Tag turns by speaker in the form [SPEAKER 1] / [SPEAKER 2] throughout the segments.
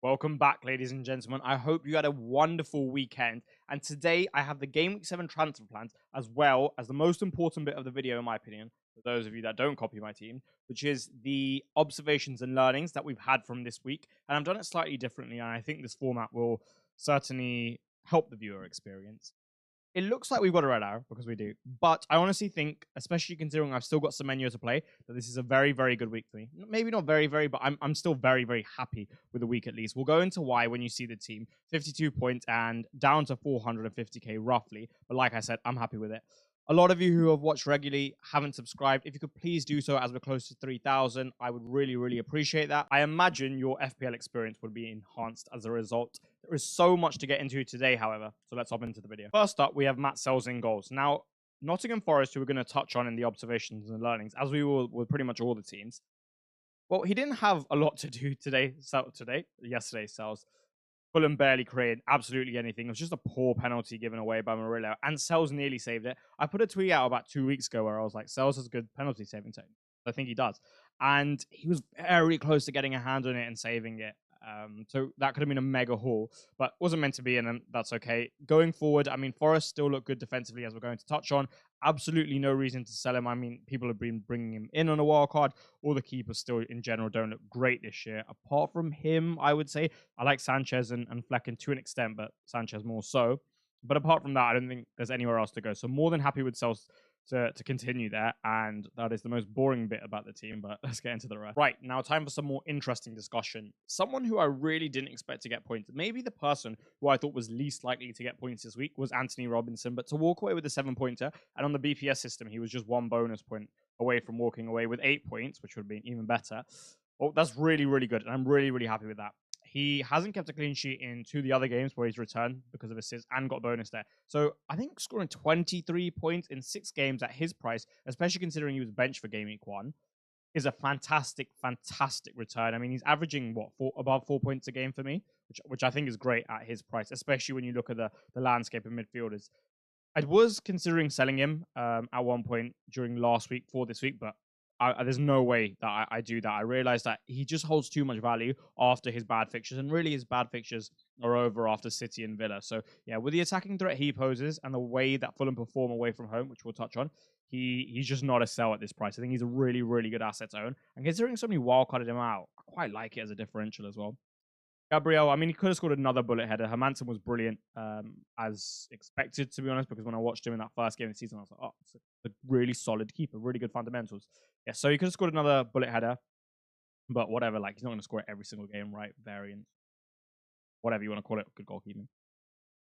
[SPEAKER 1] Welcome back, ladies and gentlemen. I hope you had a wonderful weekend. And today I have the Game Week 7 transfer plans, as well as the most important bit of the video, in my opinion, for those of you that don't copy my team, which is the observations and learnings that we've had from this week. And I've done it slightly differently, and I think this format will certainly help the viewer experience. It looks like we've got a red arrow because we do, but I honestly think, especially considering I've still got some menus to play, that this is a very, very good week for me. Maybe not very, very, but I'm still very, very happy with the week at least. We'll go into why when you see the team 52 points and down to 450k roughly. But like I said, I'm happy with it. A lot of you who have watched regularly haven't subscribed. If you could please do so as we're close to 3,000, I would really, really appreciate that. I imagine your FPL experience would be enhanced as a result. There is so much to get into today, however, so let's hop into the video. First up, we have Matt Sells in goals. Now, Nottingham Forest, who we're going to touch on in the observations and learnings, as we will with pretty much all the teams. Well, he didn't have a lot to do yesterday, Sells. Fulham barely created absolutely anything. It was just a poor penalty given away by Murillo, and Sells nearly saved it. I put a tweet out about 2 weeks ago where I was like, Sells has good penalty saving technique. I think he does. And he was very close to getting a hand on it and saving it. So that could have been a mega haul, but wasn't meant to be, and that's okay. Going forward, I mean, Forest still look good defensively, as we're going to touch on. Absolutely no reason to sell him. I mean, people have been bringing him in on a wild card. All the keepers still, in general, don't look great this year. Apart from him, I would say I like Sanchez and Flecken to an extent, but Sanchez more so. But apart from that, I don't think there's anywhere else to go. So more than happy with Sales to continue there. And that is the most boring bit about the team, but let's get into the rest. Right, now time for some more interesting discussion. Someone who I really didn't expect to get points, maybe the person who I thought was least likely to get points this week was Anthony Robinson, but to walk away with a 7-pointer, and on the BPS system, he was just 1 bonus point away from walking away with 8 points, which would have been even better. Oh, that's really, really good, and I'm really, really happy with that. He hasn't kept a clean sheet in 2 of the other games where he's returned because of assists and got a bonus there. So I think scoring 23 points in 6 games at his price, especially considering he was benched for Game Week 1, is a fantastic, fantastic return. I mean, he's averaging, above 4 points a game for me, which I think is great at his price, especially when you look at the landscape of midfielders. I was considering selling him at one point during last week for this week, but there's no way that I do that. I realized that he just holds too much value after his bad fixtures, and really his bad fixtures are over after City and Villa. So yeah, with the attacking threat he poses and the way that Fulham perform away from home, which we'll touch on, he's just not a sell at this price. I think he's a really, really good asset to own. And considering somebody wildcarded him out, I quite like it as a differential as well. Gabriel, I mean, he could have scored another bullet header. Hermansen was brilliant, as expected, to be honest, because when I watched him in that first game of the season, I was like, oh, it's a really solid keeper, really good fundamentals. Yeah, so he could have scored another bullet header, but whatever, like, he's not going to score it every single game, right? Variant, whatever you want to call it, good goalkeeping.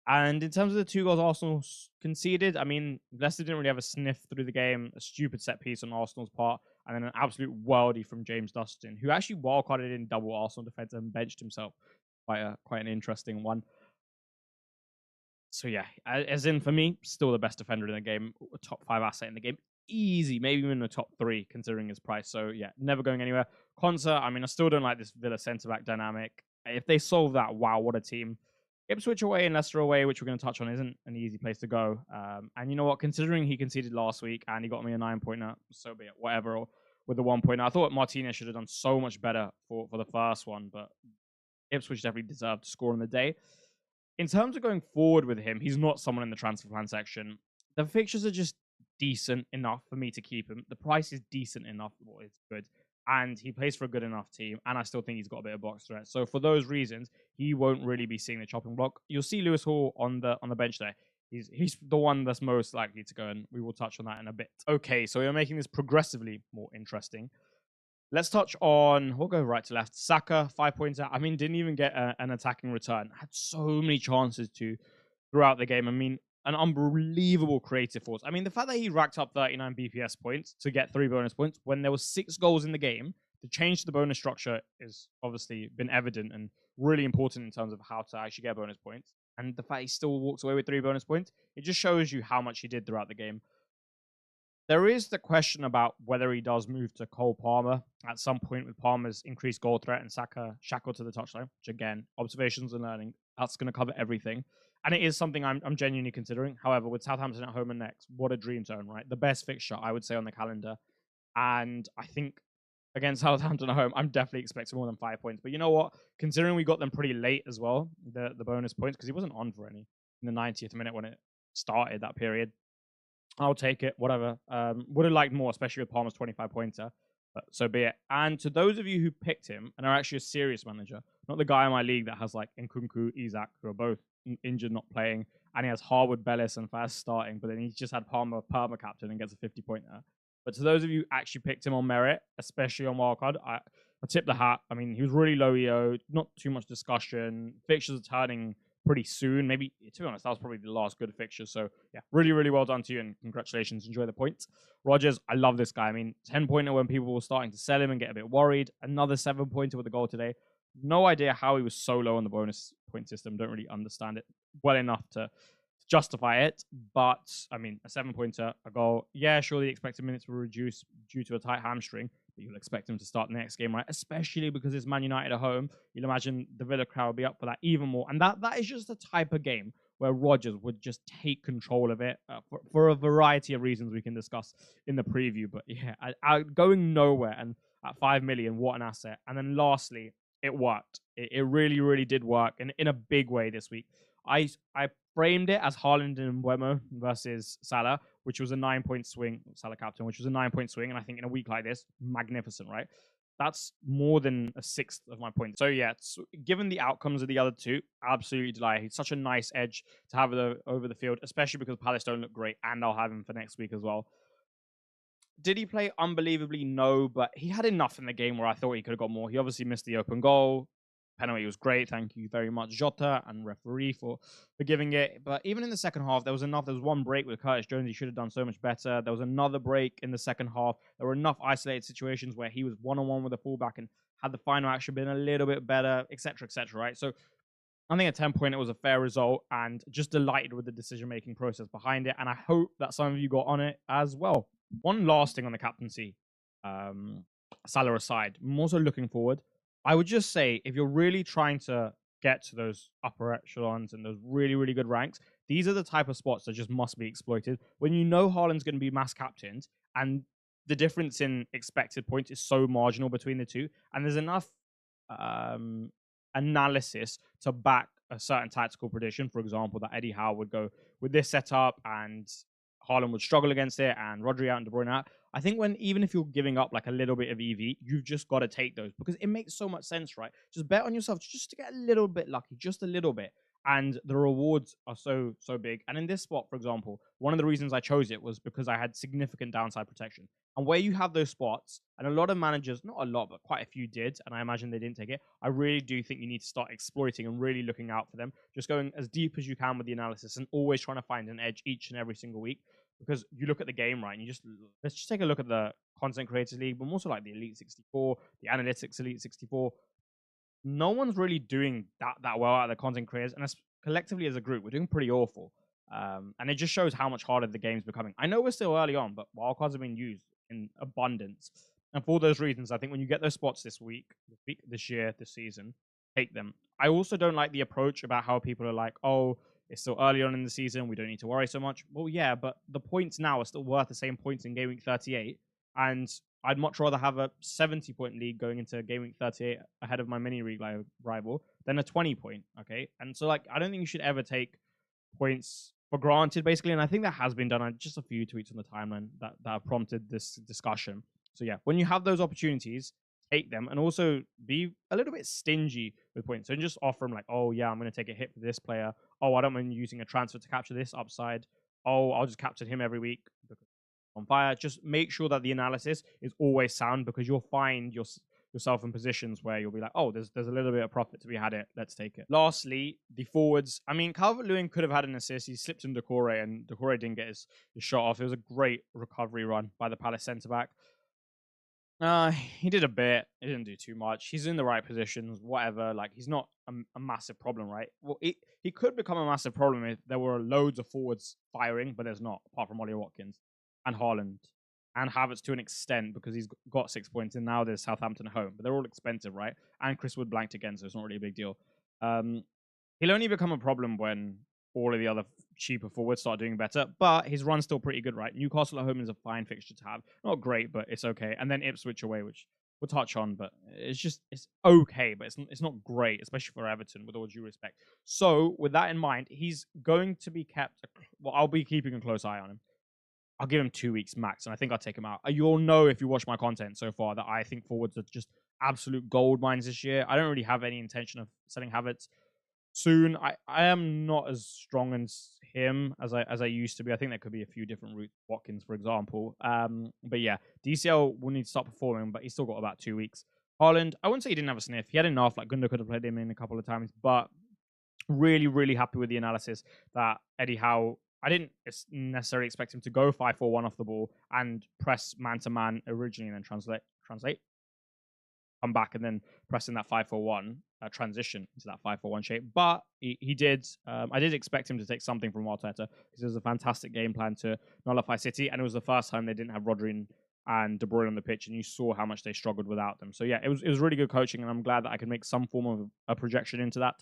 [SPEAKER 1] And in terms of the 2 goals Arsenal conceded, I mean, Leicester didn't really have a sniff through the game, a stupid set piece on Arsenal's part, and then an absolute worldie from James Dustin, who actually wildcarded in double Arsenal defense and benched himself. Quite an interesting one. So yeah, as in for me, still the best defender in the game, a top 5 asset in the game. Easy, maybe even the top 3 considering his price. So yeah, never going anywhere. Konsa, I mean, I still don't like this Villa centre-back dynamic. If they solve that, wow, what a team. Ipswich away and Leicester away, which we're going to touch on, isn't an easy place to go. And you know what? Considering he conceded last week and he got me a 9-pointer, so be it. Whatever. With the 1-pointer, I thought Martinez should have done so much better for the first one, but Ipswich definitely deserved to score on the day. In terms of going forward with him, he's not someone in the transfer plan section. The fixtures are just decent enough for me to keep him. The price is decent enough. Well, it's good. And he plays for a good enough team. And I still think he's got a bit of box threat. So for those reasons, he won't really be seeing the chopping block. You'll see Lewis Hall on the bench there. He's the one that's most likely to go, and we will touch on that in a bit. Okay, so we're making this progressively more interesting. Let's touch on, we'll go right to left. Saka, 5-pointer. I mean, didn't even get an attacking return. Had so many chances to throughout the game. I mean, an unbelievable creative force. I mean, the fact that he racked up 39 BPS points to get 3 bonus points when there was 6 goals in the game, the change to the bonus structure is obviously been evident and really important in terms of how to actually get bonus points. And the fact he still walks away with 3 bonus points, it just shows you how much he did throughout the game. There is the question about whether he does move to Cole Palmer at some point with Palmer's increased goal threat and Saka shackled to the touchline, which again, observations and learning, that's going to cover everything. And it is something I'm genuinely considering. However, with Southampton at home and next, what a dream zone, right? The best fixture, I would say, on the calendar. And I think against Southampton at home, I'm definitely expecting more than 5 points. But you know what? Considering we got them pretty late as well, the bonus points, because he wasn't on for any in the 90th minute when it started that period. I'll take it, whatever. Would have liked more, especially with Palmer's 25 pointer, but so be it. And to those of you who picked him and are actually a serious manager, not the guy in my league that has like Nkunku, Isak, who are both injured, not playing, and he has Harwood, Bellis, and Faz starting, but then he's just had Palmer captain and gets a 50 pointer. But to those of you who actually picked him on merit, especially on wildcard, I tip the hat. I mean, he was really low EO, not too much discussion. Fixtures are turning pretty soon. Maybe, to be honest, that was probably the last good fixture. So, yeah, really, really well done to you and congratulations. Enjoy the points. Rodgers, I love this guy. I mean, 10-pointer when people were starting to sell him and get a bit worried. Another 7-pointer with a goal today. No idea how he was so low on the bonus point system. Don't really understand it well enough to justify it. But, I mean, a 7-pointer, a goal. Yeah, sure, the expected minutes will reduce due to a tight hamstring. But you'll expect him to start the next game, right? Especially because it's Man United at home. You'll imagine the Villa crowd will be up for that even more. And that is just the type of game where Rodgers would just take control of it for a variety of reasons we can discuss in the preview. But yeah, going nowhere and at 5 million, what an asset. And then lastly, it worked. It really, really did work in a big way this week. I framed it as Haaland and Mbeumo versus Salah, which was a 9-point swing. Salah captain, which was a 9-point swing. And I think in a week like this, magnificent, right? That's more than a sixth of my points. So yeah, given the outcomes of the other two, absolutely delighted. He's such a nice edge to have over the field, especially because Palace don't look great, and I'll have him for next week as well. Did he play unbelievably? No, but he had enough in the game where I thought he could have got more. He obviously missed the open goal. Penalty was great. Thank you very much, Jota and referee for giving it. But even in the second half, there was enough. There was one break with Curtis Jones. He should have done so much better. There was another break in the second half. There were enough isolated situations where he was one-on-one with a fullback and had the final action been a little bit better, etc., etc., right? So I think a 10-pointer was a fair result and just delighted with the decision-making process behind it. And I hope that some of you got on it as well. One last thing on the captaincy, Salah aside, I'm also looking forward. I would just say if you're really trying to get to those upper echelons and those really, really good ranks, these are the type of spots that just must be exploited. When you know Haaland's going to be mass captained and the difference in expected points is so marginal between the two, and there's enough analysis to back a certain tactical prediction, for example, that Eddie Howe would go with this setup and Haaland would struggle against it and Rodri out and De Bruyne out. I think even if you're giving up like a little bit of EV, you've just got to take those because it makes so much sense, right? Just bet on yourself just to get a little bit lucky, just a little bit. And the rewards are so big. And in this spot, for example, one of the reasons I chose it was because I had significant downside protection. And where you have those spots, and a lot of managers, not a lot, but quite a few did, and I imagine they didn't take it, I really do think you need to start exploiting and really looking out for them. Just going as deep as you can with the analysis and always trying to find an edge each and every single week. Because you look at the game, right, and let's just take a look at the Content Creators League, but also like the Elite 64, the Analytics Elite 64. No one's really doing that well out of the content creators, and collectively as a group, we're doing pretty awful. And it just shows how much harder the game's becoming. I know we're still early on, but wildcards have been used in abundance. And for those reasons, I think when you get those spots this year, this season, take them. I also don't like the approach about how people are like, oh, it's still early on in the season, we don't need to worry so much. Well, yeah, but the points now are still worth the same points in Game Week 38. And I'd much rather have a 70-point league going into Game Week 38 ahead of my mini league rival than a 20-point, okay? And so, like, I don't think you should ever take points for granted, basically. And I think that has been done. Just a few tweets on the timeline that have prompted this discussion. So, yeah, when you have those opportunities, take them and also be a little bit stingy with points. So just offer them like, oh, yeah, I'm going to take a hit for this player. Oh, I don't mind using a transfer to capture this upside. Oh, I'll just capture him every week because on fire. Just make sure that the analysis is always sound because you'll find yourself in positions where you'll be like, oh, there's a little bit of profit to be had. Let's take it. Lastly, the forwards. I mean, Calvert-Lewin could have had an assist. He slipped in Decore and Decore didn't get his shot off. It was a great recovery run by the Palace centre-back. He did a bit. He didn't do too much. He's in the right positions, whatever. Like, he's not a massive problem, right? Well, he could become a massive problem if there were loads of forwards firing, but there's not, apart from Ollie Watkins and Haaland and Havertz to an extent because he's got 6 points and now there's Southampton at home, but they're all expensive, right? And Chris Wood blanked again, so it's not really a big deal. He'll only become a problem when all of the other cheaper forwards start doing better, but his run's still pretty good, right? Newcastle at home is a fine fixture to have. Not great, but it's okay. And then Ipswich away, which we'll touch on, but it's okay, but it's not great, especially for Everton, with all due respect. So with that in mind, he's going to be kept. Well, I'll be keeping a close eye on him. I'll give him 2 weeks max, and I think I'll take him out. You'll know if you watch my content so far that I think forwards are just absolute gold mines this year. I don't really have any intention of selling Havertz soon. I am not as strong as him as I used to be. I think there could be a few different routes. Watkins, for example. But yeah, DCL will need to start performing, but he's still got about 2 weeks. Haaland, I wouldn't say he didn't have a sniff. He had enough. Like Gundo could have played him in a couple of times, but really, really happy with the analysis that Eddie Howe. I didn't necessarily expect him to go 5-4-1 off the ball and press man to man originally, and then translate, come back and then pressing that 5-4-1 transition into that 5-4-1 shape. But he did. I did expect him to take something from Arteta because it was a fantastic game plan to nullify City, and it was the first time they didn't have Rodri and De Bruyne on the pitch, and you saw how much they struggled without them. So yeah, it was really good coaching, and I'm glad that I could make some form of a projection into that.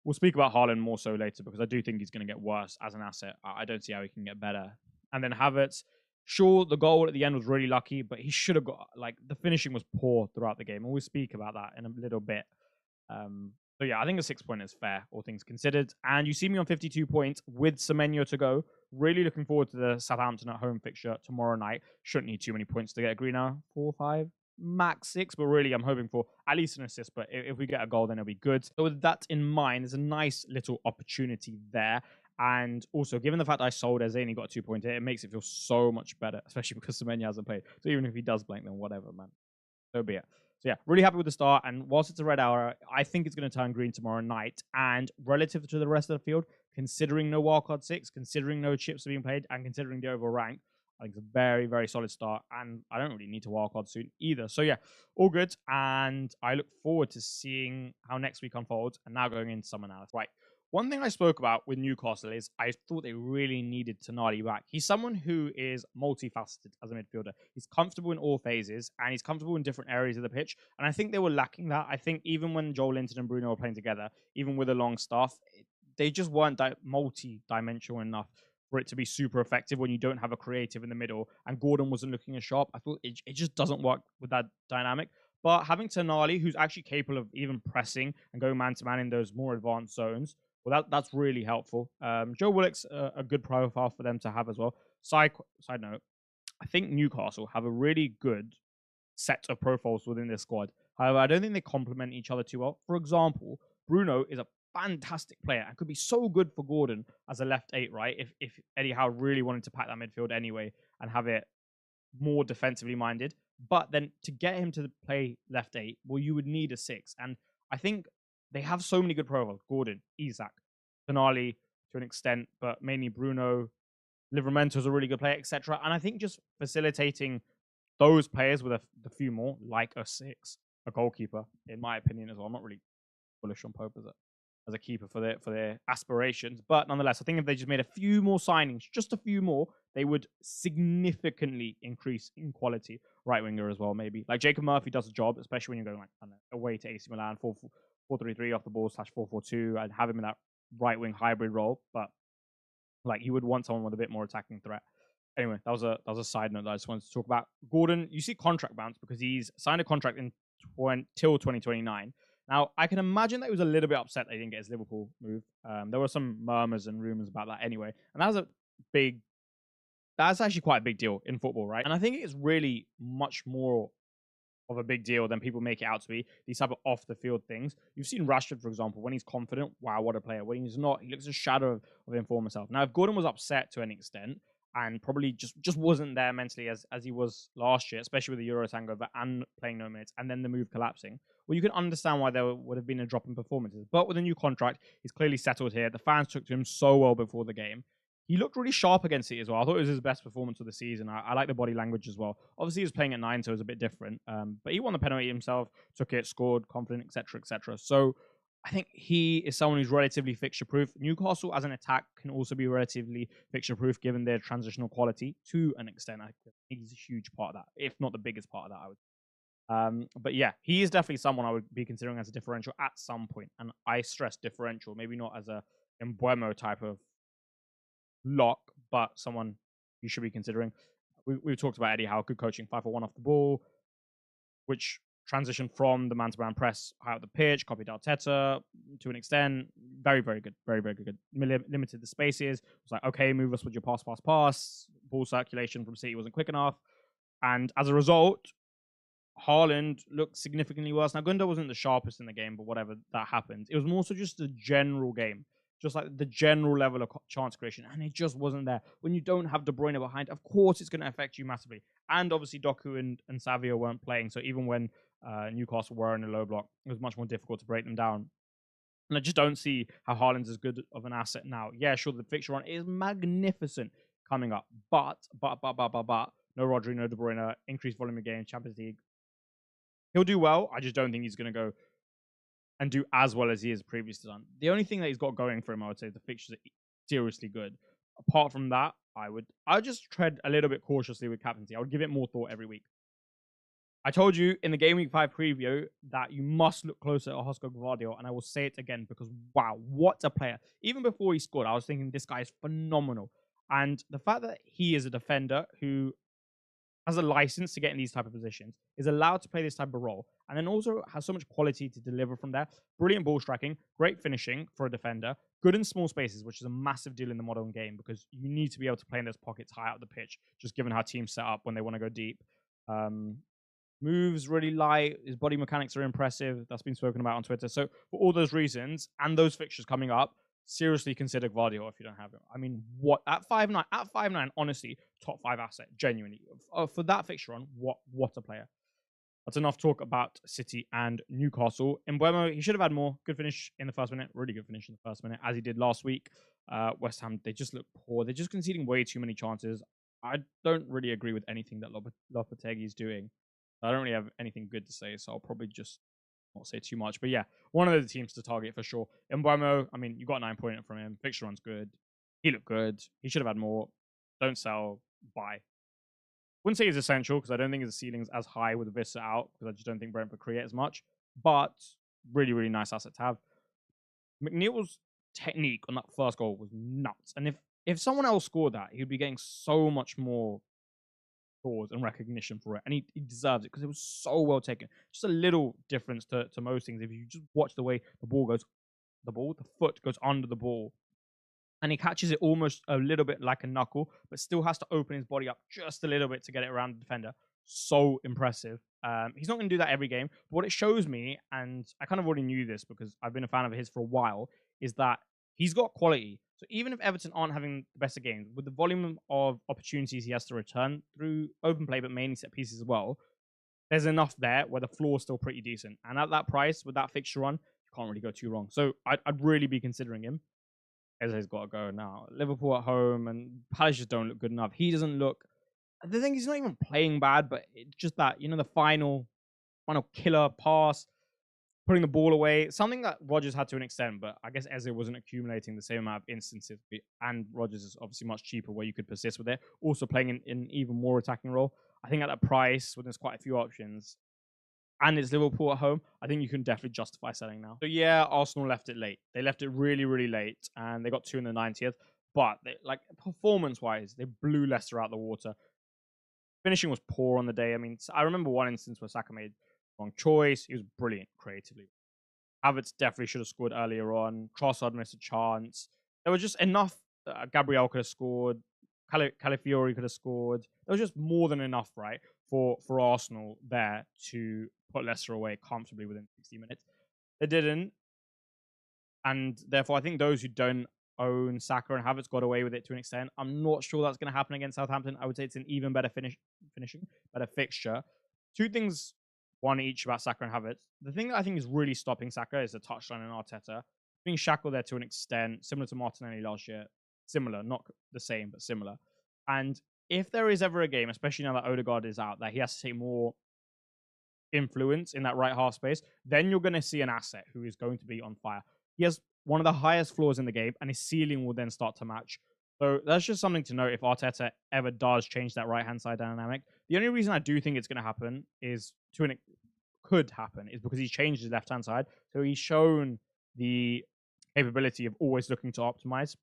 [SPEAKER 1] We'll speak about Haaland more so later because I do think he's going to get worse as an asset. I don't see how he can get better. And then Havertz, sure, the goal at the end was really lucky, but he should have got, like, the finishing was poor throughout the game. And we'll speak about that in a little bit. So yeah, I think a 6-point is fair, all things considered. And you see me on 52 points with Semenyo to go. Really looking forward to the Southampton at home fixture tomorrow night. Shouldn't need too many points to get a greener. 4, 5, max 6, but really I'm hoping for at least an assist. But if we get a goal, then it'll be good. So with that in mind, there's a nice little opportunity there. And also, given the fact I sold Eze and he got a 2-point hit, it makes it feel so much better, especially because Semenyo hasn't played. So even if he does blank, then whatever, man. So be it. So yeah, really happy with the start. And whilst it's a red hour, I think it's going to turn green tomorrow night. And relative to the rest of the field, considering no wildcard 6, considering no chips are being played, and considering the overall rank, I think it's a very, very solid start. And I don't really need to wildcard soon either. So yeah, all good. And I look forward to seeing how next week unfolds. And now going into some analysis. Right. One thing I spoke about with Newcastle is I thought they really needed Tonali back. He's someone who is multifaceted as a midfielder. He's comfortable in all phases, and he's comfortable in different areas of the pitch. And I think they were lacking that. I think even when Joel Linton and Bruno were playing together, even with a long staff, they just weren't multi-dimensional enough for it to be super effective when you don't have a creative in the middle. And Gordon wasn't looking as sharp. I thought it just doesn't work with that dynamic. But having Tonali, who's actually capable of even pressing and going man-to-man in those more advanced zones, well, that's really helpful. Joe Willock's a good profile for them to have as well. Side note, I think Newcastle have a really good set of profiles within their squad. However, I don't think they complement each other too well. For example, Bruno is a fantastic player and could be so good for Gordon as a left 8, right? If Eddie Howe really wanted to pack that midfield anyway and have it more defensively minded. But then to get him to play left 8, well, you would need a 6. And I think they have so many good profiles. Gordon, Isak, Tonali to an extent, but mainly Bruno. Livramento is a really good player, etc. And I think just facilitating those players with a few more, like a 6, a goalkeeper, in my opinion as well. I'm not really bullish on Pope as a keeper for their aspirations. But nonetheless, I think if they just made a few more signings, just a few more, they would significantly increase in quality. Right winger as well, maybe. Like Jacob Murphy does a job, especially when you're going like away to AC Milan, 4-3-3 off the ball / 4-4-2, and have him in that right wing hybrid role. But like you would want someone with a bit more attacking threat. Anyway, that was a side note that I just wanted to talk about. Gordon, you see contract bounce because he's signed a contract till 2029. Now, I can imagine that he was a little bit upset that he didn't get his Liverpool move. There were some murmurs and rumors about that anyway. And that's actually quite a big deal in football, right? And I think it's really much more of a big deal than people make it out to be. These type of off-the-field things. You've seen Rashford, for example, when he's confident, wow, what a player. When he's not, he looks a shadow of him for himself. Now, if Gordon was upset to an extent, and probably just wasn't there mentally as he was last year, especially with the Euros hangover and playing no minutes, and then the move collapsing, well, you can understand why there would have been a drop in performances. But with a new contract, he's clearly settled here. The fans took to him so well before the game. He looked really sharp against it as well. I thought it was his best performance of the season. I like the body language as well. Obviously, he was playing at 9, so it was a bit different. But he won the penalty himself, took it, scored, confident, etc., etc. So I think he is someone who's relatively fixture-proof. Newcastle, as an attack, can also be relatively fixture-proof given their transitional quality to an extent. I think he's a huge part of that, if not the biggest part of that, I would. But yeah, he is definitely someone I would be considering as a differential at some point. And I stress differential, maybe not as a Embuemo type of lock, but someone you should be considering. We've talked about Eddie Howe, good coaching, 5-4-1 off the ball, which transition from the man-to-man press high up the pitch, copied Arteta to an extent. Very, very good. Very, very good. Limited the spaces. It was like, okay, move us with your pass. Ball circulation from City wasn't quick enough. And as a result, Haaland looked significantly worse. Now, Gundo wasn't the sharpest in the game, but whatever, that happened. It was more so just the general game, just like the general level of chance creation, and it just wasn't there. When you don't have De Bruyne behind, of course it's going to affect you massively. And obviously, Doku and Savio weren't playing, so even when Newcastle were in a low block, it was much more difficult to break them down. And I just don't see how Haaland's as good of an asset now. Yeah, sure, the fixture run is magnificent coming up, but no Rodri, no De Bruyne, increased volume of games, Champions League. He'll do well. I just don't think he's going to go and do as well as he has previously done. The only thing that he's got going for him, I would say, is the fixtures are seriously good. Apart from that, I would just tread a little bit cautiously with captaincy. I would give it more thought every week. I told you in the Game Week 5 preview that you must look closer at Oscar Gvardiol, and I will say it again because, wow, what a player. Even before he scored, I was thinking this guy is phenomenal. And the fact that he is a defender who has a license to get in these type of positions, is allowed to play this type of role, and then also has so much quality to deliver from there. Brilliant ball striking, great finishing for a defender, good in small spaces, which is a massive deal in the modern game because you need to be able to play in those pockets high out the pitch, just given how teams set up when they want to go deep. Moves really light. His body mechanics are impressive. That's been spoken about on Twitter. So for all those reasons and those fixtures coming up, seriously consider Gvardiol if you don't have him. I mean, what at 5'9", honestly, top 5 asset, genuinely. For that fixture on, what a player. That's enough talk about City and Newcastle. Mbeumo, he should have had more. Good finish in the first minute. Really good finish in the first minute, as he did last week. West Ham, they just look poor. They're just conceding way too many chances. I don't really agree with anything that Lopetegui is doing. I don't really have anything good to say, so I'll probably just not say too much. But yeah, one of the teams to target for sure. Mbeumo, I mean, you got 9 points from him. Fixture run's good. He looked good. He should have had more. Don't sell. Buy. Wouldn't say he's essential because I don't think his ceiling's as high with Vista out because I just don't think Brentford create as much. But really, really nice asset to have. McNeil's technique on that first goal was nuts. And if someone else scored that, he'd be getting so much more applause and recognition for it, and he deserves it because it was so well taken. Just a little difference to most things. If you just watch the way the foot goes under the ball, and he catches it almost a little bit like a knuckle, but still has to open his body up just a little bit to get it around the defender. So impressive. He's not going to do that every game, but what it shows me, and I kind of already knew this because I've been a fan of his for a while, is that he's got quality. So even if Everton aren't having the best of games, with the volume of opportunities he has to return through open play, but mainly set pieces as well, there's enough there where the floor is still pretty decent. And at that price, with that fixture on, you can't really go too wrong. So I'd really be considering him. Eze's got to go now. Liverpool at home, and Palace just don't look good enough. He doesn't look... The thing, he's not even playing bad, but it's just that, the final killer pass, putting the ball away, something that Rodgers had to an extent, but I guess Eze wasn't accumulating the same amount of instances, and Rodgers is obviously much cheaper where you could persist with it, also playing in an even more attacking role. I think at that price, when there's quite a few options, and it's Liverpool at home, I think you can definitely justify selling now. So yeah, Arsenal left it late. They left it really, really late, and they got 2 in the 90th, but performance-wise, they blew Leicester out the water. Finishing was poor on the day. I mean, I remember one instance where Saka made the wrong choice. He was brilliant creatively. Havertz definitely should have scored earlier on. Trossard missed a chance. There was just enough. Gabriel could have scored. Calafiori could have scored. There was just more than enough, right, for Arsenal there to put Leicester away comfortably within 60 minutes. They didn't. And therefore, I think those who don't own Saka and Havertz got away with it to an extent. I'm not sure that's going to happen against Southampton. I would say it's an even better better fixture. 2 things, one each about Saka and Havertz. The thing that I think is really stopping Saka is the touchline and Arteta. Being shackled there to an extent, similar to Martinelli last year. Similar, not the same, but similar. And if there is ever a game, especially now that Odegaard is out, that he has to take more influence in that right half space, then you're going to see an asset who is going to be on fire. He has one of the highest floors in the game, and his ceiling will then start to match. So that's just something to note if Arteta ever does change that right-hand side dynamic. The only reason I do think it's going to happen is, could happen, is because he's changed his left-hand side. So he's shown the capability of always looking to optimize.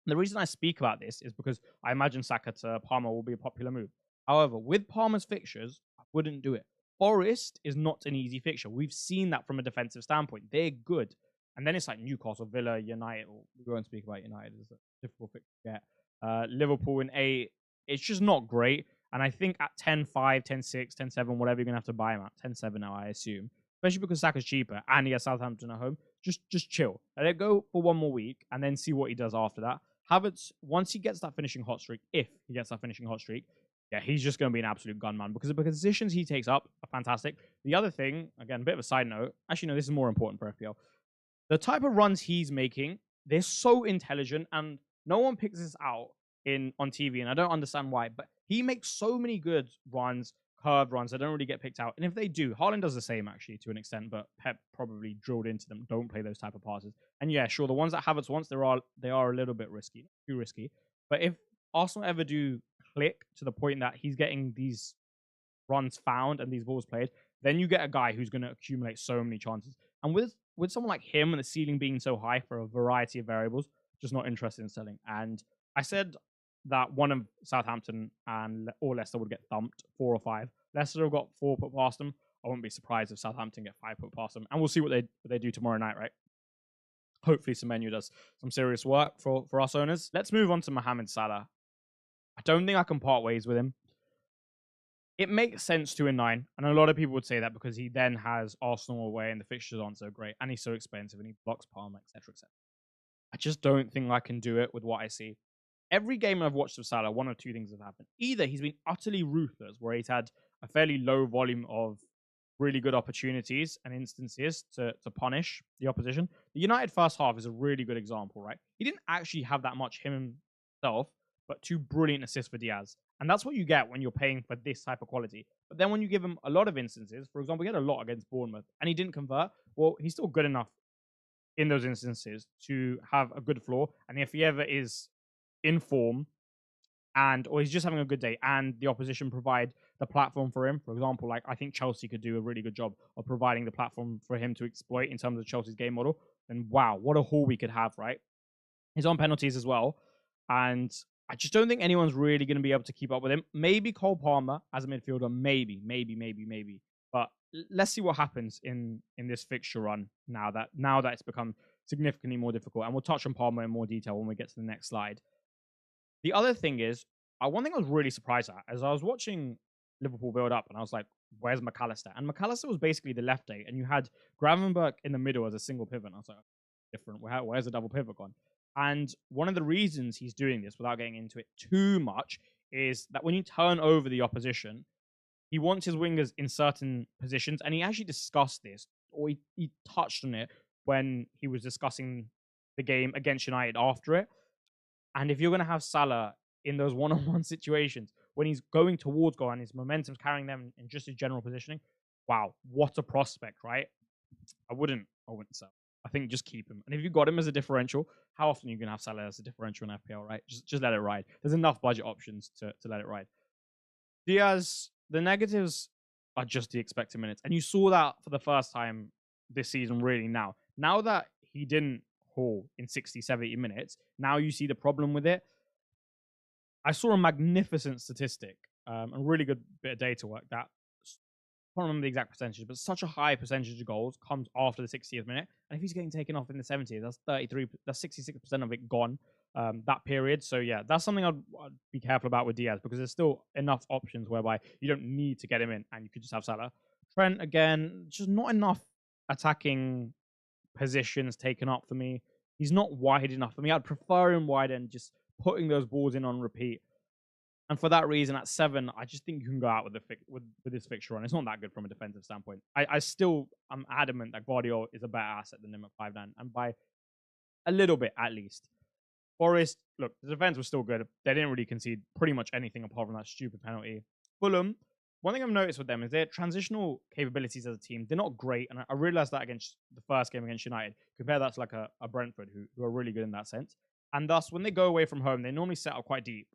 [SPEAKER 1] And the reason I speak about this is because I imagine Saka to Palmer will be a popular move. However, with Palmer's fixtures, I wouldn't do it. Forest is not an easy fixture. We've seen that from a defensive standpoint. They're good. And then it's like Newcastle, Villa, United. We won't speak about United. It's a difficult fixture to get. Liverpool in 8. It's just not great. And I think at 10-5, 10-6, 10-7, whatever you're going to have to buy him at, 10-7 now, I assume, especially because Saka's cheaper and he has Southampton at home, just chill. Let it go for one more week and then see what he does after that. Havertz, once he gets that finishing hot streak, if he gets that finishing hot streak, yeah, he's just going to be an absolute gunman because the positions he takes up are fantastic. The other thing, again, a bit of a side note, actually, no, this is more important for FPL. The type of runs he's making, they're so intelligent and no one picks this out on TV, and I don't understand why, but he makes so many good runs, curved runs that don't really get picked out. And if they do, Haaland does the same actually to an extent, but Pep probably drilled into them, don't play those type of passes. And yeah, sure, the ones that Havertz wants, they are a little bit risky, too risky. But if Arsenal ever do click to the point that he's getting these runs found and these balls played, then you get a guy who's going to accumulate so many chances. And with someone like him and the ceiling being so high for a variety of variables, just not interested in selling. And I said that one of Southampton or Leicester would get thumped 4 or 5. Leicester have got 4 put past them. I wouldn't be surprised if Southampton get 5 put past them. And we'll see what they do tomorrow night, right? Hopefully Semenyo does some serious work for us owners. Let's move on to Mohamed Salah. I don't think I can part ways with him. It makes sense 2 and 9, and a lot of people would say that because he then has Arsenal away and the fixtures aren't so great, and he's so expensive and he blocks Palmer, etc., etc. I just don't think I can do it with what I see. Every game I've watched of Salah, one of 2 things have happened. Either he's been utterly ruthless, where he's had a fairly low volume of really good opportunities and instances to punish the opposition. The United first half is a really good example, right? He didn't actually have that much himself, but 2 brilliant assists for Diaz. And that's what you get when you're paying for this type of quality. But then when you give him a lot of instances, for example, he had a lot against Bournemouth, and he didn't convert, well, he's still good enough in those instances to have a good floor. And if he ever is in form or he's just having a good day and the opposition provide the platform for him, for example, like I think Chelsea could do a really good job of providing the platform for him to exploit in terms of Chelsea's game model, then wow, what a haul we could have, right? He's on penalties as well, and I just don't think anyone's really going to be able to keep up with him. Maybe Cole Palmer as a midfielder, maybe. But let's see what happens in this fixture run now that it's become significantly more difficult. And we'll touch on Palmer in more detail when we get to the next slide. The other thing is, one thing I was really surprised at, as I was watching Liverpool build up, and I was like, where's McAllister? And McAllister was basically the left eight, and you had Gravenberch in the middle as a single pivot. And I was like, different. Where's the double pivot gone? And one of the reasons he's doing this, without getting into it too much, is that when you turn over the opposition, he wants his wingers in certain positions. And he actually discussed this, or he touched on it when he was discussing the game against United after it. And if you're going to have Salah in those one-on-one situations, when he's going towards goal and his momentum's carrying them in just his general positioning, wow, what a prospect, right? I wouldn't sell. I think just keep him. And if you got him as a differential, how often are you going to have Salah as a differential in FPL, right? Just let it ride. There's enough budget options to let it ride. Diaz, the negatives are just the expected minutes. And you saw that for the first time this season, really now. Now that he didn't haul in 60, 70 minutes, now you see the problem with it. I saw a magnificent statistic, a really good bit of data work that I can't remember the exact percentage, but such a high percentage of goals comes after the 60th minute. And if he's getting taken off in the 70th, that's 66% of it gone that period. So yeah, that's something I'd be careful about with Diaz, because there's still enough options whereby you don't need to get him in and you could just have Salah. Trent, again, just not enough attacking positions taken up for me. He's not wide enough for me. I'd prefer him wide and just putting those balls in on repeat. And for that reason, at 7, I just think you can go out with this fixture run. It's not that good from a defensive standpoint. I'm adamant that Guardiola is a better asset than him at 5'9", and by a little bit at least. Forest, look, the defense was still good. They didn't really concede pretty much anything apart from that stupid penalty. Fulham, one thing I've noticed with them is their transitional capabilities as a team. They're not great, and I realized that against the first game against United. Compare that to like a Brentford, who are really good in that sense. And thus, when they go away from home, they normally set up quite deep,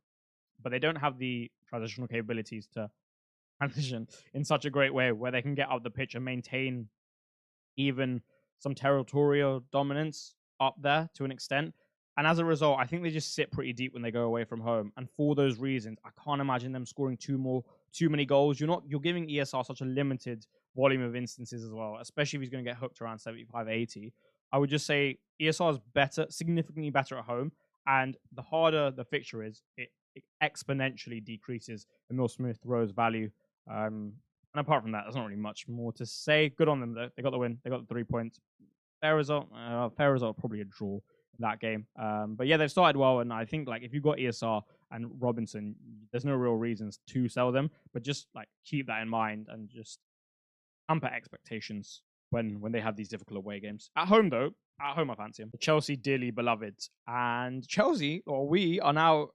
[SPEAKER 1] but they don't have the transitional capabilities to transition in such a great way where they can get up the pitch and maintain even some territorial dominance up there to an extent. And as a result, I think they just sit pretty deep when they go away from home. And for those reasons, I can't imagine them scoring too too many goals. You're giving ESR such a limited volume of instances as well, especially if he's going to get hooked around 75, 80. I would just say ESR is better, significantly better at home, and the harder the fixture is, it exponentially decreases Emil Smith Rowe's value. And apart from that, there's not really much more to say. Good on them though. They got the win. They got the 3 points. Fair result. Probably a draw in that game. But yeah, they've started well, and I think like if you've got ESR and Robinson, there's no real reasons to sell them. But just like keep that in mind and just hamper expectations when they have these difficult away games. At home though, I fancy him. Chelsea, dearly beloved, and Chelsea, or we are now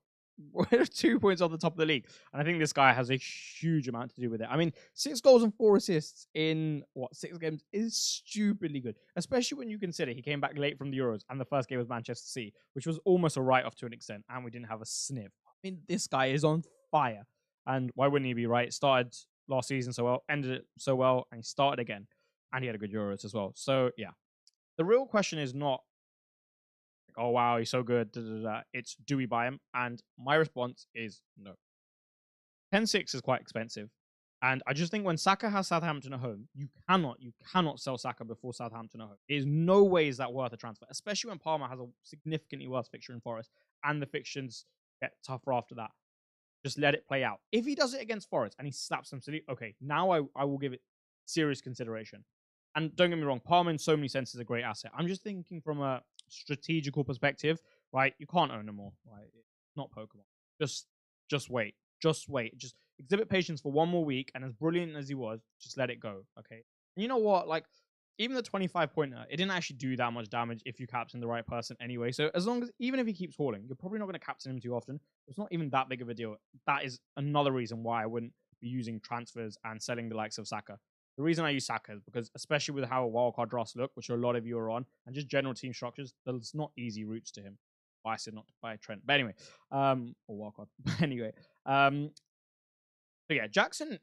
[SPEAKER 1] 2 points off the top of the league. And I think this guy has a huge amount to do with it. I mean, 6 goals and 4 assists in 6 games is stupidly good, especially when you consider he came back late from the Euros and the first game was Manchester City, which was almost a write-off to an extent, and we didn't have a sniff. I mean, this guy is on fire. And why wouldn't he be, right? Started last season so well, ended it so well, and he started again. And he had a good Euros as well. So, yeah. The real question is not, oh, wow, he's so good. It's, do we buy him? And my response is no. 10.6 is quite expensive. And I just think when Saka has Southampton at home, you cannot sell Saka before Southampton at home. There's no way is that worth a transfer, especially when Palmer has a significantly worse fixture in Forest and the fixtures get tougher after that. Just let it play out. If he does it against Forest and he slaps them silly, okay, now I will give it serious consideration. And don't get me wrong, Palmer in so many senses is a great asset. I'm just thinking from a strategical perspective, right? You can't own them all, right? It's not Pokemon. Just wait. Just wait. Just exhibit patience for one more week, and as brilliant as he was, just let it go, okay? And you know what? Like, even the 25-pointer, it didn't actually do that much damage if you captain the right person anyway. So as long as, even if he keeps hauling, you're probably not going to captain him too often. It's not even that big of a deal. That is another reason why I wouldn't be using transfers and selling the likes of Saka. The reason I use Saka is because, especially with how wildcard drafts look, which a lot of you are on, and just general team structures, there's not easy routes to him. Why I said not to buy a Trent. But anyway, or wildcard. But anyway, so yeah, Jackson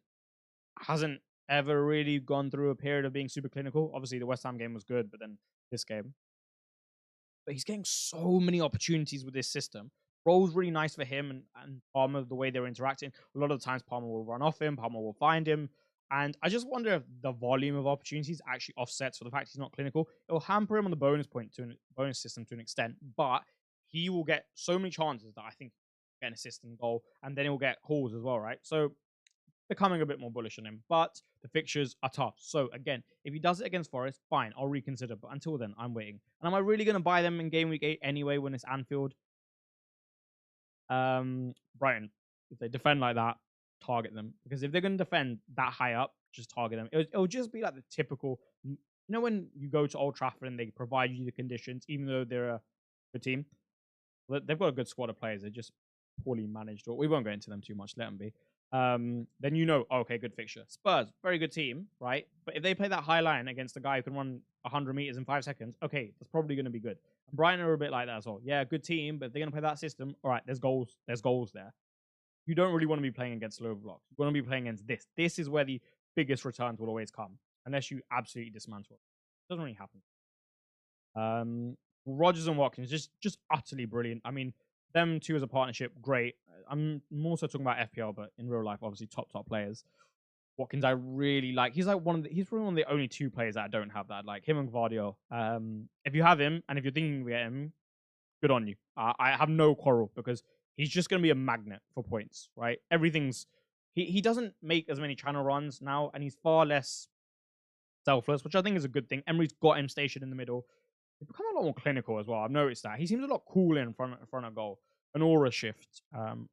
[SPEAKER 1] hasn't ever really gone through a period of being super clinical. Obviously, the West Ham game was good, but then this game. But he's getting so many opportunities with this system. Role's really nice for him and Palmer, the way they're interacting. A lot of the times, Palmer will run off him, Palmer will find him. And I just wonder if the volume of opportunities actually offsets for the fact he's not clinical. It will hamper him on the bonus system to an extent, but he will get so many chances that I think he'll get an assist and goal, and then he'll get calls as well, right? So becoming a bit more bullish on him, but the fixtures are tough. So again, if he does it against Forest, fine, I'll reconsider. But until then, I'm waiting. And am I really going to buy them in game week 8 anyway when it's Anfield? Brighton, if they defend like that, target them, because if they're going to defend that high up, just target them. It'll just be like the typical, you know, when you go to Old Trafford and they provide you the conditions, even though they're a good team. They've got a good squad of players. They're just poorly managed. We won't go into them too much. Let them be. Then you know, okay, good fixture. Spurs, very good team, right? But if they play that high line against a guy who can run 100 meters in 5 seconds, okay, that's probably going to be good. And Brighton are a bit like that as well. Yeah, good team, but if they're going to play that system, all right, there's goals there. You don't really want to be playing against low blocks. You want to be playing against this. This is where the biggest returns will always come, unless you absolutely dismantle it. It doesn't really happen. Rodgers and Watkins, just utterly brilliant. I mean, them two as a partnership, great. I'm more so talking about FPL, but in real life, obviously top players. Watkins, I really like. He's probably one of the only 2 players that I don't have that, like him and Gvardiol. If you have him, and if you're thinking of him, good on you. I have no quarrel, because he's just going to be a magnet for points, right? He doesn't make as many channel runs now, and he's far less selfless, which I think is a good thing. Emery's got him stationed in the middle. He's become a lot more clinical as well. I've noticed that. He seems a lot cooler in front of goal. An aura shift.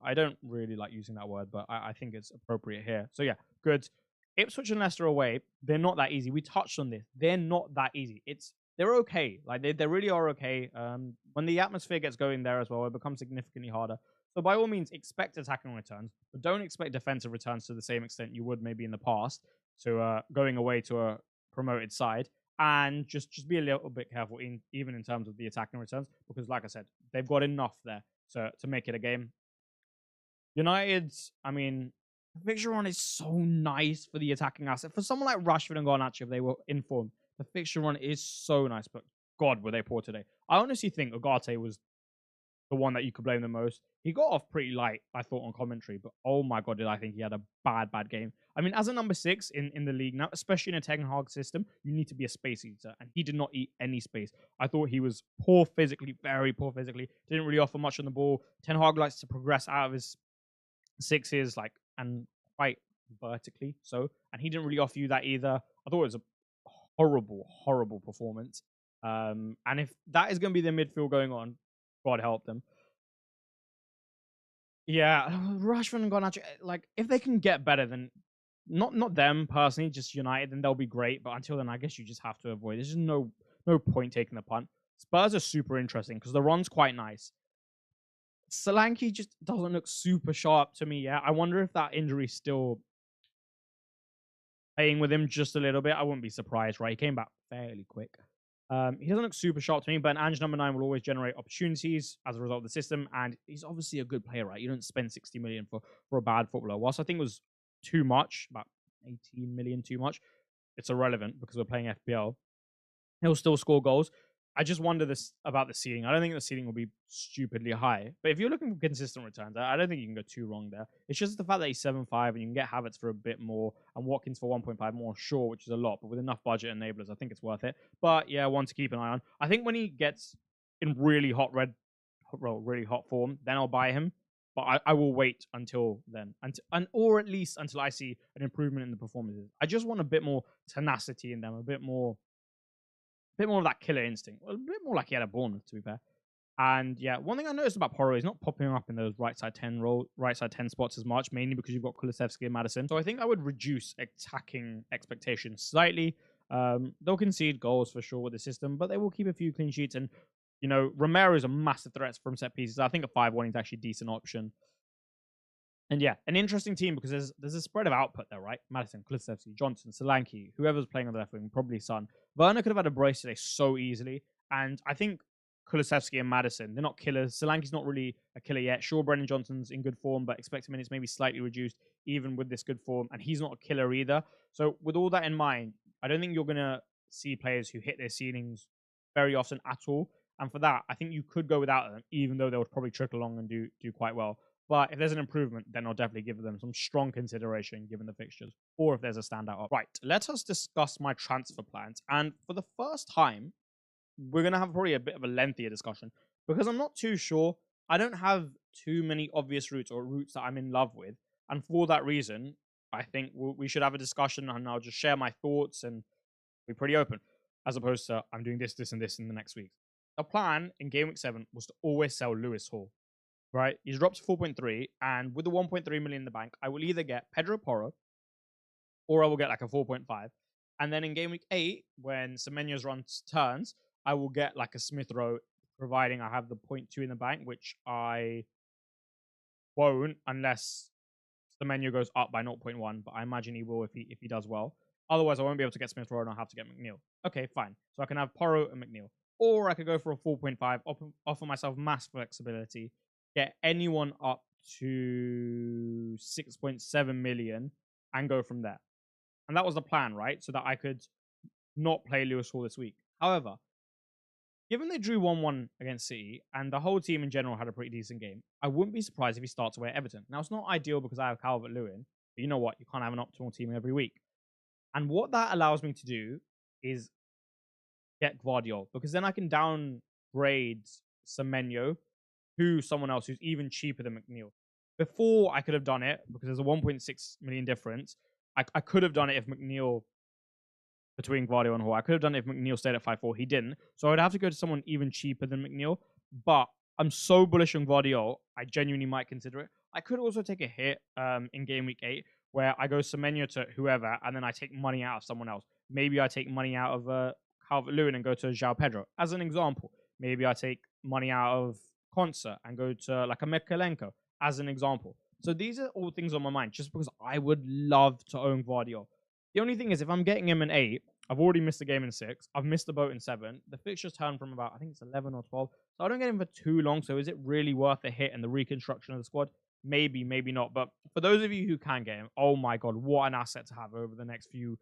[SPEAKER 1] I don't really like using that word, but I think it's appropriate here. So yeah, good. Ipswich and Leicester away, they're not that easy. We touched on this. They're not that easy. They're okay. Like they really are okay. When the atmosphere gets going there as well, it becomes significantly harder. So by all means, expect attacking returns, but don't expect defensive returns to the same extent you would maybe in the past. So going away to a promoted side, and just be a little bit careful even in terms of the attacking returns, because like I said, they've got enough there to make it a game. United's, I mean, the fixture run is so nice for the attacking asset. For someone like Rashford and Garnacho, if they were in form, the fixture run is so nice, but God, were they poor today. I honestly think Ugarte was the one that you could blame the most. He got off pretty light, I thought, on commentary, but oh my god, did I think he had a bad game. I mean, as a number 6 in the league now, especially in a Ten Hag system, you need to be a space eater, and he did not eat any space. I thought he was poor physically, very poor physically. Didn't really offer much on the ball. Ten Hag likes to progress out of his sixes, like, and quite vertically so, and he didn't really offer you that either. I thought it was a horrible performance. And if that is going to be their midfield going on, God help them. Yeah, Rashford and Garnacho, like, if they can get better than not them personally, just United, then they'll be great. But until then, I guess you just have to avoid. There's just no point taking the punt. Spurs are super interesting because the run's quite nice. Solanke just doesn't look super sharp to me yet. I wonder if that injury still playing with him just a little bit. I wouldn't be surprised, right? He came back fairly quick. He doesn't look super sharp to me, but an Ange number 9 will always generate opportunities as a result of the system, and he's obviously a good player, right? You don't spend 60 million for a bad footballer. Whilst I think it was too much, about 18 million too much, it's irrelevant because we're playing FPL. He'll still score goals. I just wonder this about the ceiling. I don't think the ceiling will be stupidly high. But if you're looking for consistent returns, I don't think you can go too wrong there. It's just the fact that he's 7.5 and you can get Havertz for a bit more and Watkins for 1.5 more, sure, which is a lot. But with enough budget enablers, I think it's worth it. But yeah, one to keep an eye on. I think when he gets in really hot form, then I'll buy him. But I will wait until then, or at least until I see an improvement in the performances. I just want a bit more tenacity in them, a bit more of that killer instinct. Well, a bit more like he had a Bournemouth, to be fair. And yeah, one thing I noticed about Porro is not popping up in those right side 10 spots as much, mainly because you've got Kulusevski and Maddison. So I think I would reduce attacking expectations slightly. They'll concede goals for sure with the system, but they will keep a few clean sheets. And, you know, Romero is a massive threat from set pieces. I think a 5-1 is actually a decent option. And yeah, an interesting team because there's a spread of output there, right? Maddison, Kulusevski, Johnson, Solanke, whoever's playing on the left wing, probably Son. Werner could have had a brace today so easily. And I think Kulusevski and Maddison, they're not killers. Solanke's not really a killer yet. Sure, Brennan Johnson's in good form, but expected minutes maybe slightly reduced even with this good form. And he's not a killer either. So with all that in mind, I don't think you're going to see players who hit their ceilings very often at all. And for that, I think you could go without them, even though they would probably trickle along and do quite well. But if there's an improvement, then I'll definitely give them some strong consideration given the fixtures, or if there's a standout. Right, let us discuss my transfer plans. And for the first time, we're going to have probably a bit of a lengthier discussion because I'm not too sure. I don't have too many obvious routes or routes that I'm in love with. And for that reason, I think we should have a discussion and I'll just share my thoughts and be pretty open, as opposed to I'm doing this, and this in the next week. The plan in Game Week 7 was to always sell Lewis Hall. Right, he's dropped to 4.3, and with the 1.3 million in the bank, I will either get Pedro Porro, or I will get like a 4.5. And then in Game Week 8, when Semenyo's run turns, I will get like a Smith Rowe, providing I have the 0.2 in the bank, which I won't unless Semenyo goes up by 0.1, but I imagine he will if he does well. Otherwise, I won't be able to get Smith Rowe and I'll have to get McNeil. Okay, fine. So I can have Porro and McNeil. Or I could go for a 4.5, offer myself mass flexibility, get anyone up to 6.7 million and go from there. And that was the plan, right? So that I could not play Lewis Hall this week. However, given they drew 1-1 against City and the whole team in general had a pretty decent game, I wouldn't be surprised if he starts away at Everton. Now, it's not ideal because I have Calvert-Lewin, but you know what? You can't have an optimal team every week. And what that allows me to do is get Gvardiol, because then I can downgrade Semenyo to someone else who's even cheaper than McNeil. Before I could have done it, because there's a 1.6 million difference, I could have done it if McNeil, between Gvardiol and Hall, I could have done it if McNeil stayed at 5.4. He didn't. So I'd have to go to someone even cheaper than McNeil. But I'm so bullish on Gvardiol, I genuinely might consider it. I could also take a hit in Game Week 8, where I go Semenyo to whoever, and then I take money out of someone else. Maybe I take money out of Calvert-Lewin and go to João Pedro, as an example. Maybe I take money out of Konsa and go to like a Mikalenko, as an example. So these are all things on my mind, just because I would love to own Gvardiol. The only thing is, if I'm getting him in 8, I've already missed a game in 6. I've missed the boat in 7. The fixtures turn from about, I think it's 11 or 12. So I don't get him for too long. So is it really worth the hit and the reconstruction of the squad? Maybe, maybe not. But for those of you who can get him, oh my God, what an asset to have over the next few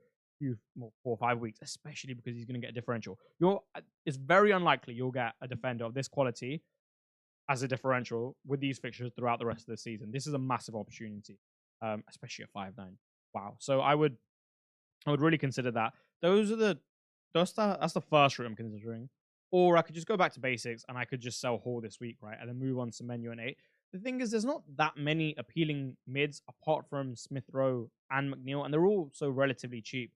[SPEAKER 1] 4 or 5 weeks, especially because he's going to get a differential. It's very unlikely you'll get a defender of this quality as a differential with these fixtures throughout the rest of the season. This is a massive opportunity, especially at 5-9. Wow. So I would really consider that. Those are the that's the first route I'm considering. Or I could just go back to basics and I could just sell Hall this week, right? And then move on to menu and 8. The thing is, there's not that many appealing mids apart from Smith Rowe and McNeil, and they're all so relatively cheap,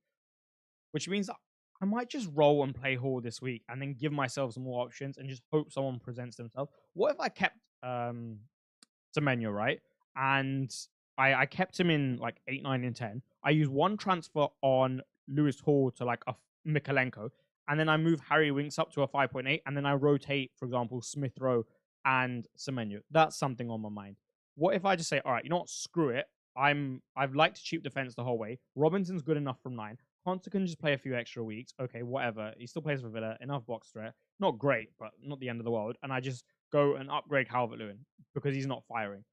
[SPEAKER 1] which means that I might just roll and play Hall this week and then give myself some more options and just hope someone presents themselves. What if I kept Semenyo, right? And I kept him in like 8, 9, and 10. I used one transfer on Lewis Hall to like a Mikalenko, and then I move Harry Winks up to a 5.8, and then I rotate, for example, Smith Rowe and Semenyo. That's something on my mind. What if I just say, all right, you know what, screw it. I've liked cheap defense the whole way. Robinson's good enough from 9. Konsa can just play a few extra weeks. Okay, whatever. He still plays for Villa. Enough box threat. Not great, but not the end of the world. And I just go and upgrade Calvert-Lewin because he's not firing.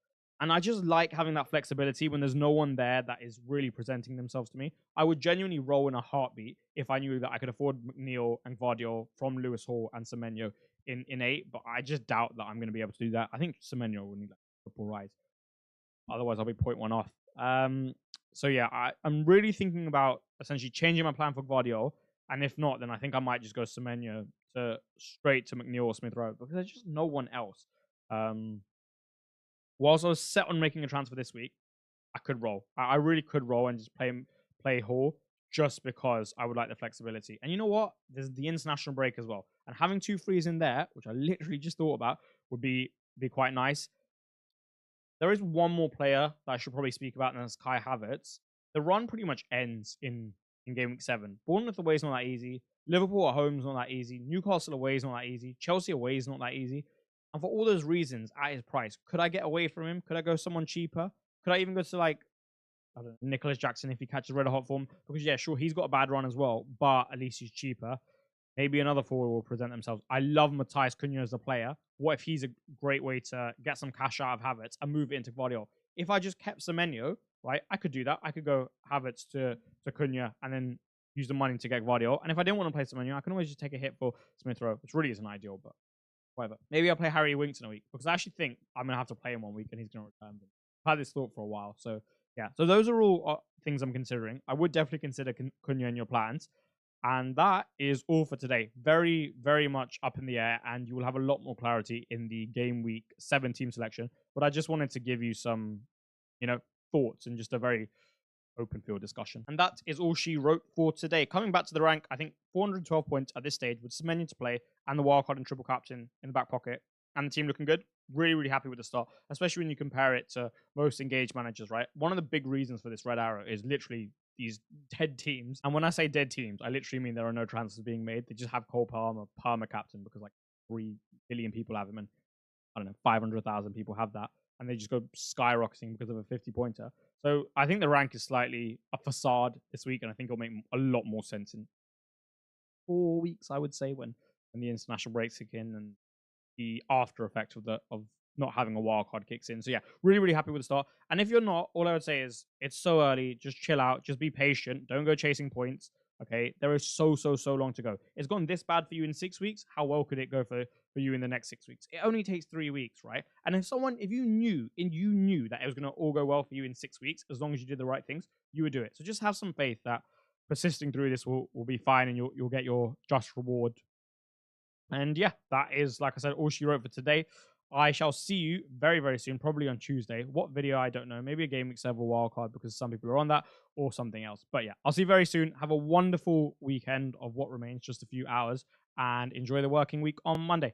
[SPEAKER 1] And I just like having that flexibility when there's no one there that is really presenting themselves to me. I would genuinely roll in a heartbeat if I knew that I could afford McNeil and Gvardiol from Lewis Hall and Semenyo in 8, but I just doubt that I'm going to be able to do that. I think Semenyo will need like a triple rise. Otherwise, I'll be 0.1 off. So yeah, I'm really thinking about essentially changing my plan for Gvardiol. And if not, then I think I might just go Semenyo to straight to McNeil or Smith Rowe because there's just no one else. Whilst I was set on making a transfer this week, I could roll. I really could roll and just play Hall just because I would like the flexibility. And you know what? There's the international break as well. And having 2 frees in there, which I literally just thought about, would be quite nice. There is one more player that I should probably speak about, and that's Kai Havertz. The run pretty much ends in game week 7. Bournemouth away is not that easy. Liverpool at home is not that easy. Newcastle away is not that easy. Chelsea away is not that easy. And for all those reasons, at his price, could I get away from him? Could I go someone cheaper? Could I even go to like, I don't know, Nicholas Jackson if he catches red hot form? Because yeah, sure, he's got a bad run as well, but at least he's cheaper. Maybe another forward will present themselves. I love Matthias Cunha as a player. What if he's a great way to get some cash out of Havertz and move it into Gvardiol? If I just kept Semenyo, right, I could do that. I could go Havertz to Cunha and then use the money to get Gvardiol. And if I didn't want to play Semenyo, I can always just take a hit for Smith Rowe, which really isn't ideal, but whatever. Maybe I'll play Harry Winks in a week because I actually think I'm going to have to play him 1 week and he's going to return. I've had this thought for a while. So, yeah. So, those are all things I'm considering. I would definitely consider Cunha in your plans. And that is all for today. Very, very much up in the air, and you will have a lot more clarity in the game week 7 team selection. But I just wanted to give you some, thoughts and just a very open field discussion. And that is all she wrote for today. Coming back to the rank, I think 412 points at this stage with Semenyo to play and the wildcard and triple captain in the back pocket. And the team looking good. Really, really happy with the start, especially when you compare it to most engaged managers, right? One of the big reasons for this red arrow is literally these dead teams. And when I say dead teams, I literally mean there are no transfers being made. They just have Cole Palmer captain because like 3 billion people have him and I don't know, 500,000 people have that. And they just go skyrocketing because of a 50-pointer. So I think the rank is slightly a facade this week, and I think it'll make a lot more sense in 4 weeks, I would say, when the international breaks kick in and the after effect of not having a wild card kicks in. So yeah, really, really happy with the start. And if you're not, all I would say is it's so early. Just chill out. Just be patient. Don't go chasing points. Okay, there is so long to go. It's gone this bad for you in 6 weeks. How well could it go for you in the next 6 weeks? It only takes 3 weeks, right? And if you knew that it was going to all go well for you in 6 weeks, as long as you did the right things, you would do it. So just have some faith that persisting through this will be fine, and you'll get your just reward. And yeah, that is, like I said, all she wrote for today. I shall see you very, very soon, probably on Tuesday. What video, I don't know. Maybe a Game Week 7 wildcard because some people are on that, or something else. But yeah, I'll see you very soon. Have a wonderful weekend of what remains, just a few hours, and enjoy the working week on Monday.